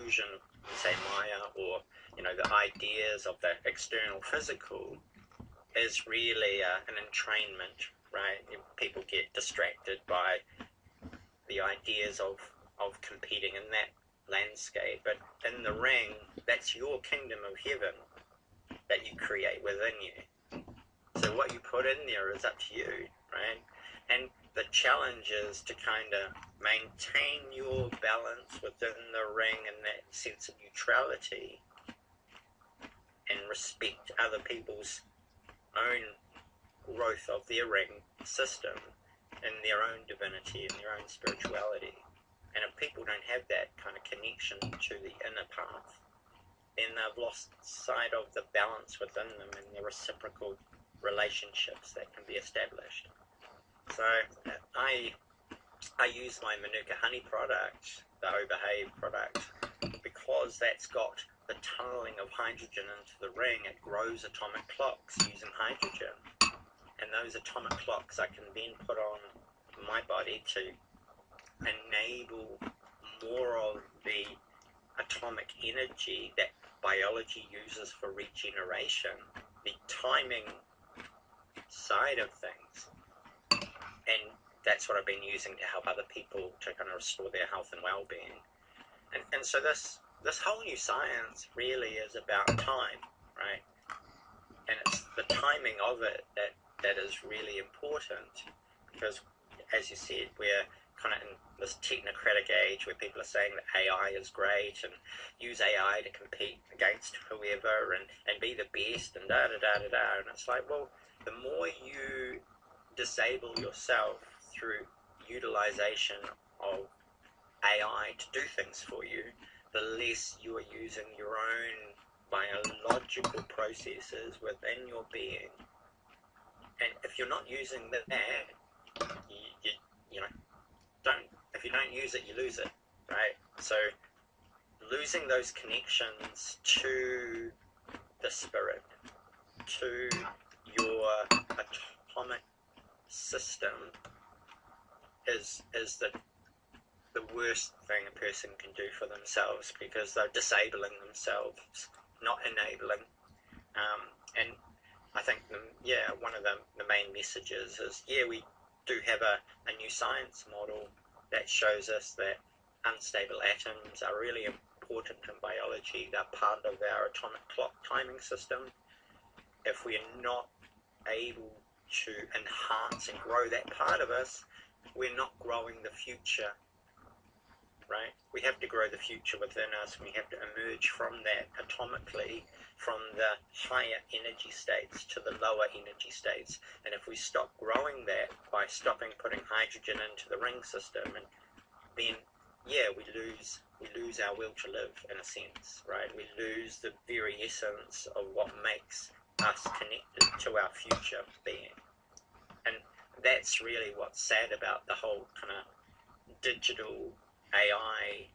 illusion, say Maya, or the ideas of the external physical is really an entrainment, right? People get distracted by the ideas of competing in that landscape, but in the ring, that's your kingdom of heaven that you create within you. So what you put in there is up to you, right? And the challenge is to kind of maintain your balance within the ring and that sense of neutrality, and respect other people's own growth of their ring system and their own divinity and their own spirituality. And if people don't have that kind of connection to the inner path, then they've lost sight of the balance within them and the reciprocal relationships that can be established. So I use my Manuka honey product, the Obehave product, because that's got the tunneling of hydrogen into the ring. It grows atomic clocks using hydrogen, and those atomic clocks I can then put on my body to enable more of the atomic energy that biology uses for regeneration, the timing side of things. And that's what I've been using to help other people to kind of restore their health and well-being. And so this whole new science really is about time, right? And it's the timing of it that is really important, because, as you said, we're kind of in this technocratic age where people are saying that AI is great and use AI to compete against whoever and be the best and da-da-da-da-da. And it's like, well, the more you disable yourself through utilization of AI to do things for you, the less you are using your own biological processes within your being. And if you're not using that, if you don't use it, you lose it, right? So losing those connections to the spirit, to your atomic system is the worst thing a person can do for themselves, because they're disabling themselves, not enabling. And I think one of the main messages is, we do have a new science model that shows us that unstable atoms are really important in biology. They're part of our atomic clock timing system. If we're not able to enhance and grow that part of us, we're not growing the future, right? We have to grow the future within us. We have to emerge from that atomically, from the higher energy states to the lower energy states. And if we stop growing that by stopping putting hydrogen into the ring system, and then we lose our will to live, in a sense, right? We lose the very essence of what makes us connected to our future being. And that's really what's sad about the whole kind of digital AI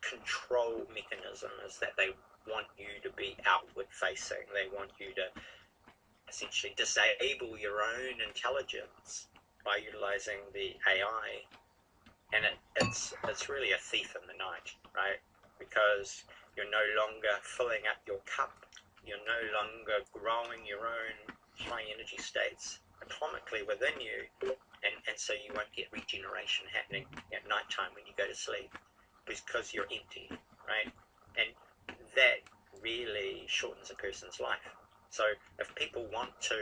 control mechanism, is that they want you to be outward facing. They want you to essentially disable your own intelligence by utilizing the AI. And it's really a thief in the night, right? Because you're no longer filling up your cup. You're no longer growing your own high energy states atomically within you, and so you won't get regeneration happening at nighttime when you go to sleep, because you're empty, right? And that really shortens a person's life. So if people want to,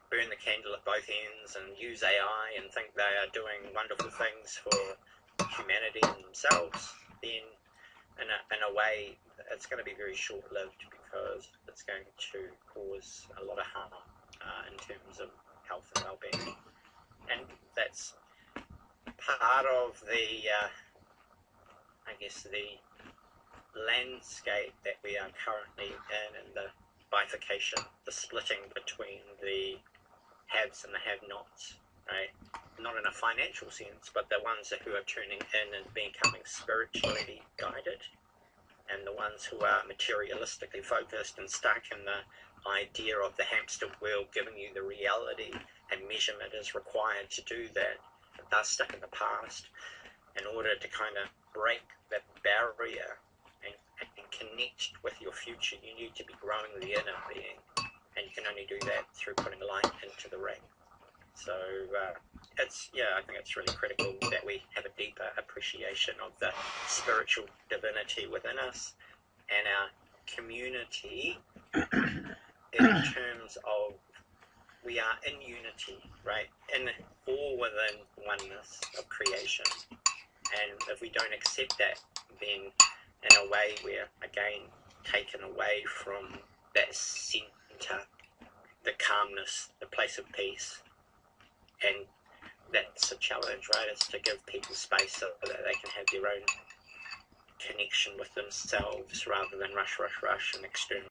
burn the candle at both ends and use AI and think they are doing wonderful things for humanity and themselves, then in a way it's going to be very short-lived, because it's going to cause a lot of harm in terms of health and well-being. And that's part of the the landscape that we are currently in, and the bifurcation, the splitting between the haves and the have-nots, right? Not in a financial sense, but the ones who are tuning in and becoming spiritually guided, and the ones who are materialistically focused and stuck in the idea of the hamster wheel giving you the reality, and measurement is required to do that. They're stuck in the past. In order to kind of break that barrier warrior and connect with your future, you need to be growing the inner being, and you can only do that through putting light into the ring. So I think it's really critical that we have a deeper appreciation of the spiritual divinity within us and our community in terms of we are in unity, right? All within oneness of creation. And if we don't accept that, then in a way we're again taken away from that center, the calmness, the place of peace. And that's a challenge, right? Is to give people space so that they can have their own connection with themselves rather than rush and external